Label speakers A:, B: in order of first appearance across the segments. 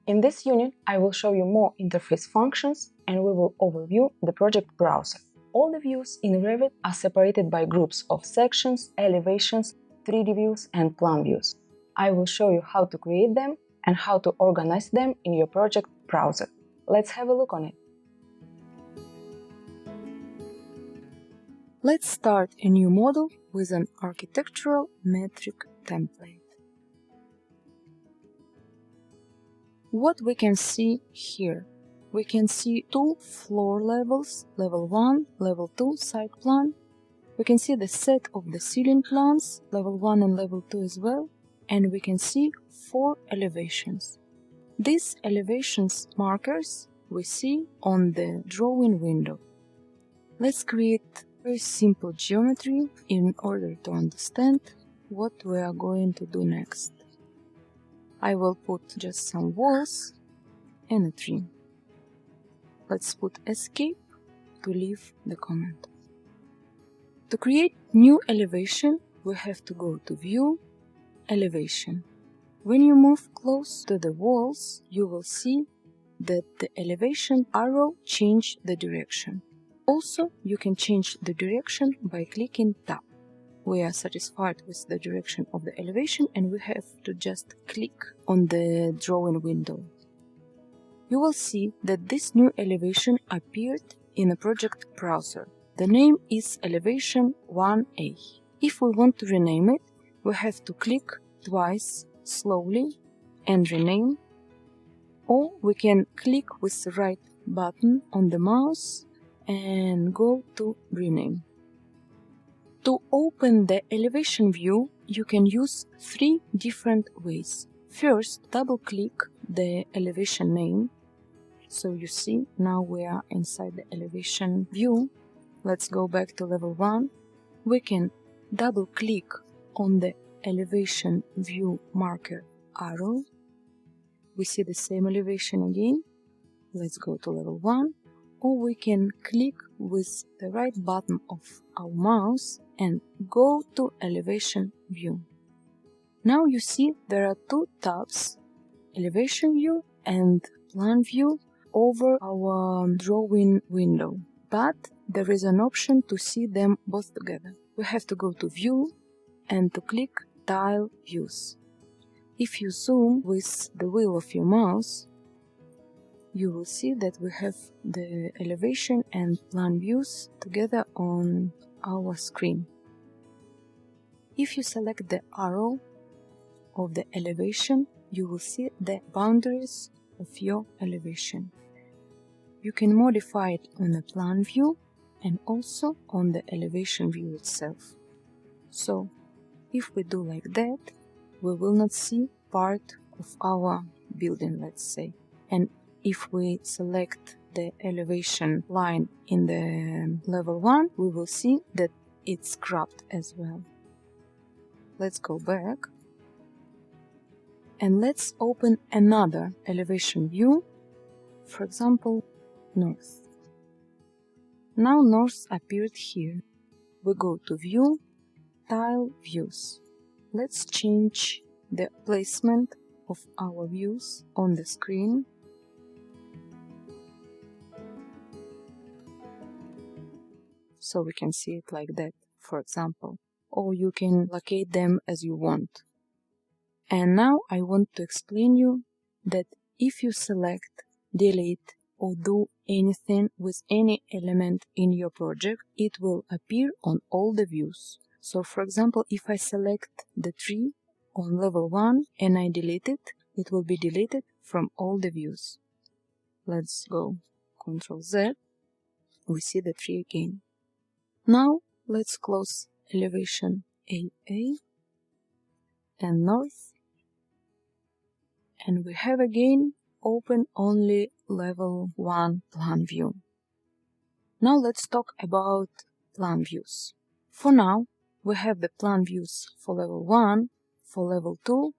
A: In this unit, I will show you more interface functions and we will overview the project browser. All the views in Revit are separated by groups of sections, elevations, 3D views and plan views. I will show you how to create them and how to organize them in your project browser. Let's have a look on it. Let's start a new model with an architectural metric template. What we can see here? We can see two floor levels, level 1, level 2 site plan. We can see the set of the ceiling plans, level 1 and level 2 as well. And we can see 4 elevations. These elevations markers we see on the drawing window. Let's create very simple geometry in order to understand what we are going to do next. I will put just some walls and a tree. Let's put escape to leave the comment. To create new elevation, we have to go to View, Elevation. When you move close to the walls, you will see that the elevation arrow changes the direction. Also, you can change the direction by clicking Tab. We are satisfied with the direction of the elevation and we have to just click on the drawing window. You will see that this new elevation appeared in a project browser. The name is Elevation 1A. If we want to rename it, we have to click twice slowly and rename, or we can click with the right button on the mouse and go to rename. To open the elevation view, you can use 3 different ways. First, double-click the elevation name. So you see, now we are inside the elevation view. Let's go back to level 1. We can double-click on the elevation view marker arrow. We see the same elevation again. Let's go to level 1. Or we can click with the right button of our mouse and go to elevation view. Now you see there are 2 tabs, elevation view and plan view, over our drawing window. But there is an option to see them both together. We have to go to View and to click Tile Views. If you zoom with the wheel of your mouse, you will see that we have the elevation and plan views together on our screen. If you select the arrow of the elevation, you will see the boundaries of your elevation. You can modify it on the plan view and also on the elevation view itself. So, if we do like that, we will not see part of our building, let's say. And if we select the elevation line in the level 1, we will see that it's cropped as well. Let's go back and let's open another elevation view, for example, north. Now north appeared here. We go to View, Tile Views. Let's change the placement of our views on the screen. So we can see it like that, for example, or you can locate them as you want. And now I want to explain you that if you select, delete or do anything with any element in your project, it will appear on all the views. So for example, if I select the tree on level 1 and I delete it, it will be deleted from all the views. Let's go Ctrl Z. We see the tree again. Now let's close elevation AA and north, and we have again open only level 1 plan view. Now let's talk about plan views. For now, we have the plan views for level 1, for level 2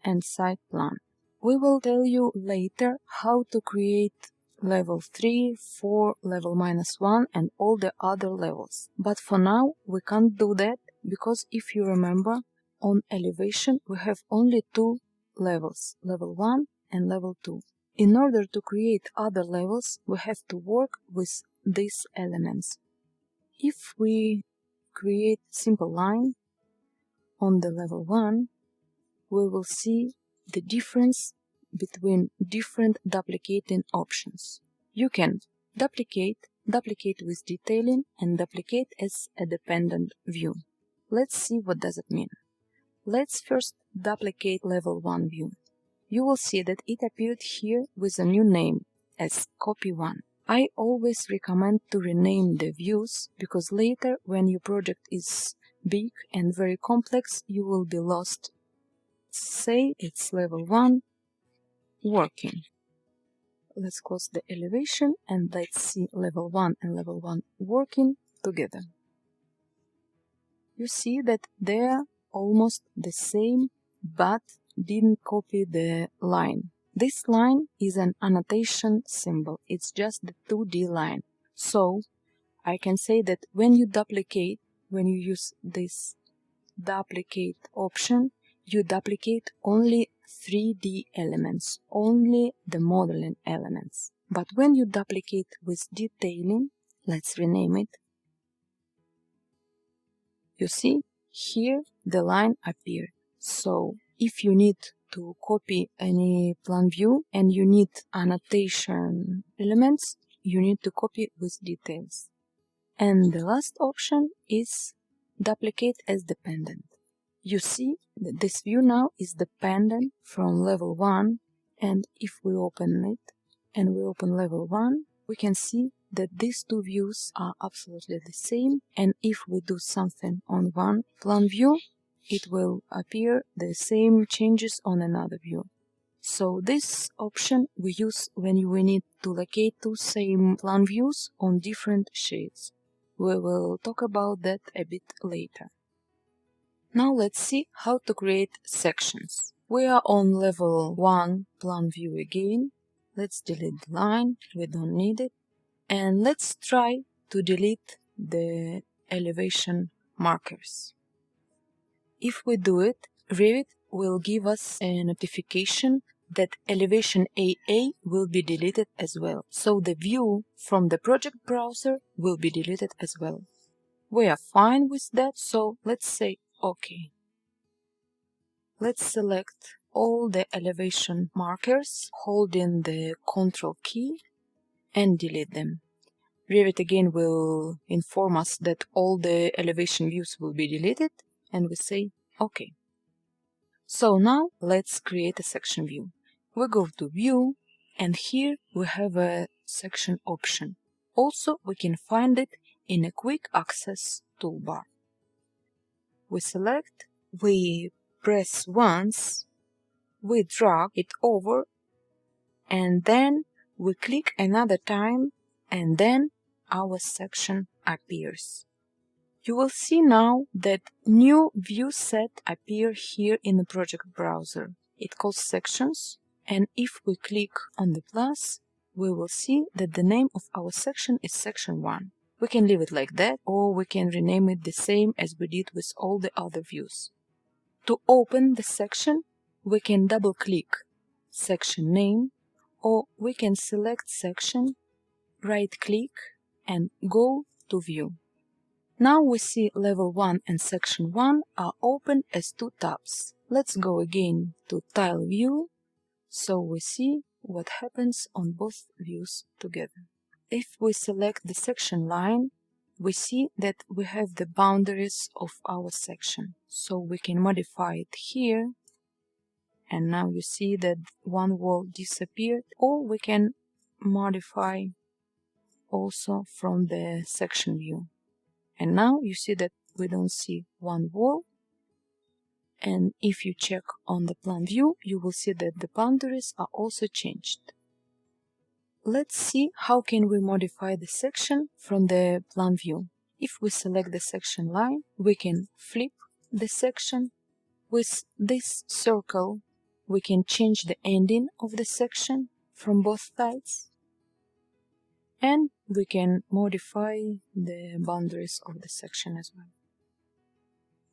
A: and site plan. We will tell you later how to create level 3, 4, level -1 and all the other levels. But for now we can't do that because if you remember, on elevation we have only 2 levels, level 1 and level 2. In order to create other levels, we have to work with these elements. If we create simple line on the level 1, we will see the difference between different duplicating options. You can duplicate with detailing, and duplicate as a dependent view. Let's see what does it mean. Let's first duplicate level 1 view. You will see that it appeared here with a new name as copy 1. I always recommend to rename the views, because later when your project is big and very complex, you will be lost. Say it's level 1 working. Let's close the elevation and let's see level 1 and level 1 working together. You see that they're almost the same, but didn't copy the line. This line is an annotation symbol. It's just the 2D line. So I can say that when you duplicate, when you use this duplicate option, you duplicate only 3D elements, only the modeling elements. But when you duplicate with detailing, let's rename it. You see, here the line appeared. So if you need to copy any plan view and you need annotation elements, you need to copy with details. And the last option is duplicate as dependent. You see that this view now is dependent from level 1, and if we open it and we open level 1, we can see that these two views are absolutely the same, and if we do something on one plan view, it will appear the same changes on another view. So this option we use when we need to locate two same plan views on different sheets. We will talk about that a bit later. Now let's see how to create sections. We are on level 1 plan view again. Let's delete the line, we don't need it. And let's try to delete the elevation markers. If we do it, Revit will give us a notification that elevation AA will be deleted as well. So the view from the project browser will be deleted as well. We are fine with that, so let's say OK. Let's select all the elevation markers, holding the Ctrl key, and delete them. Revit again will inform us that all the elevation views will be deleted, and we say OK. So now let's create a section view. We go to View, and here we have a section option. Also, we can find it in a quick access toolbar. We select, we press once, we drag it over, and then we click another time, and then our section appears. You will see now that new view set appear here in the project browser. It calls sections, and if we click on the plus, we will see that the name of our section is section 1. We can leave it like that, or we can rename it the same as we did with all the other views. To open the section, we can double-click section name, or we can select section, right-click, and go to View. Now we see level 1 and section 1 are open as two tabs. Let's go again to Tile View, so we see what happens on both views together. If we select the section line, we see that we have the boundaries of our section. So we can modify it here, and now you see that one wall disappeared, or we can modify also from the section view. And now you see that we don't see one wall, and if you check on the plan view, you will see that the boundaries are also changed. Let's see how can we modify the section from the plan view. If we select the section line, we can flip the section. With this circle, we can change the ending of the section from both sides, and we can modify the boundaries of the section as well.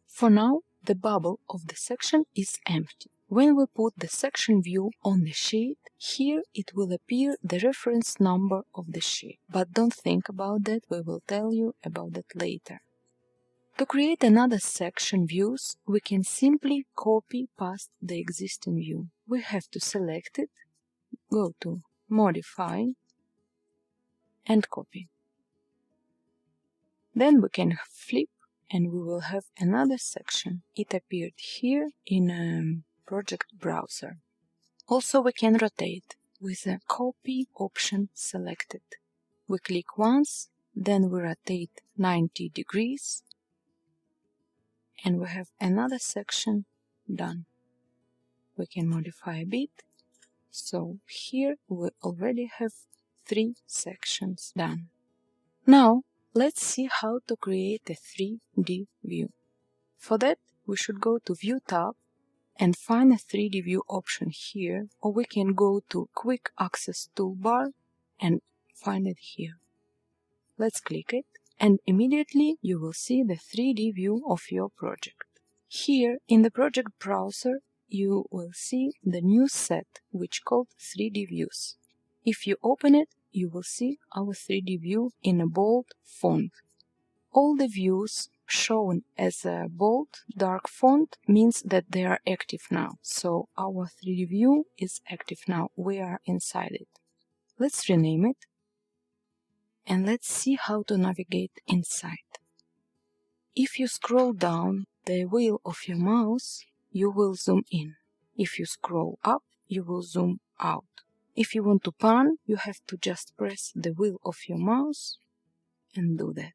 A: For now, the bubble of the section is empty. When we put the section view on the sheet, here it will appear the reference number of the sheet. But don't think about that, we will tell you about that later. To create another section views, we can simply copy past the existing view. We have to select it, go to Modify, and copy. Then we can flip and we will have another section. It appeared here in a project browser. Also we can rotate with the copy option selected. We click once, then we rotate 90 degrees, and we have another section done. We can modify a bit. So here we already have 3 sections done. Now let's see how to create a 3D view. For that we should go to View tab and find a 3D view option here, or we can go to Quick Access toolbar and find it here. Let's click it, and immediately you will see the 3D view of your project. Here in the project browser you will see the new set which called 3D views. If you open it, you will see our 3D view in a bold font. All the views shown as a bold dark font means that they are active now. So our 3D view is active now, we are inside it. Let's rename it and let's see how to navigate inside. If you scroll down the wheel of your mouse, you will zoom in. If you scroll up, you will zoom out. If you want to pan, you have to just press the wheel of your mouse and do that.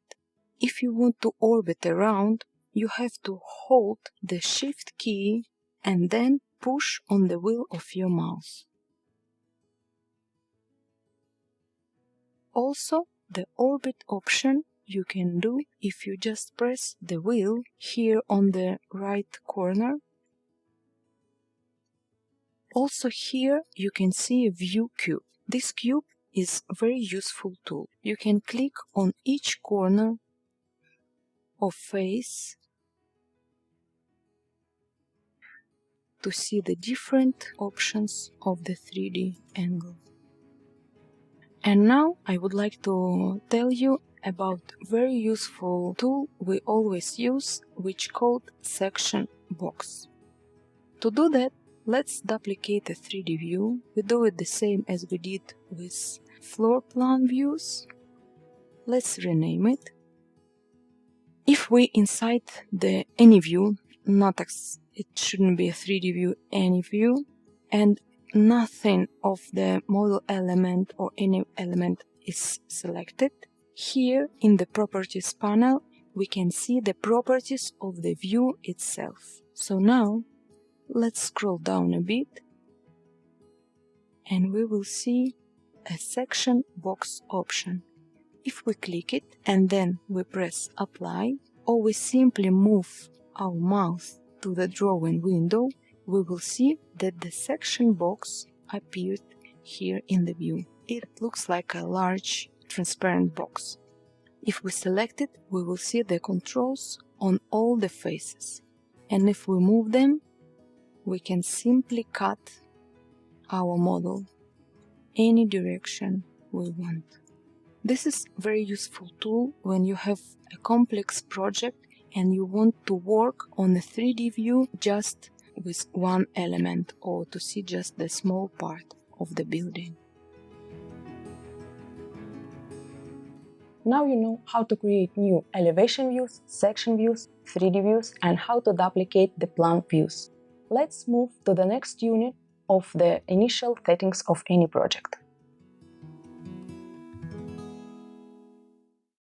A: If you want to orbit around, you have to hold the Shift key and then push on the wheel of your mouse. Also, the orbit option you can do if you just press the wheel here on the right corner. Also here you can see a view cube. This cube is a very useful tool. You can click on each corner or face to see the different options of the 3D angle. And now I would like to tell you about very useful tool we always use, which called section box. To do that, let's duplicate a 3D view. We do it the same as we did with floor plan views. Let's rename it. If we inside any view, it shouldn't be a 3D view, any view, and nothing of the model element or any element is selected, here in the properties panel we can see the properties of the view itself. So now let's scroll down a bit and we will see a section box option. If we click it and then we press apply, or we simply move our mouse to the drawing window, we will see that the section box appeared here in the view. It looks like a large transparent box. If we select it, we will see the controls on all the faces. And if we move them, we can simply cut our model any direction we want. This is a very useful tool when you have a complex project and you want to work on a 3D view just with one element or to see just the small part of the building.
B: Now you know how to create new elevation views, section views, 3D views, and how to duplicate the plan views. Let's move to the next unit of the initial settings of any project.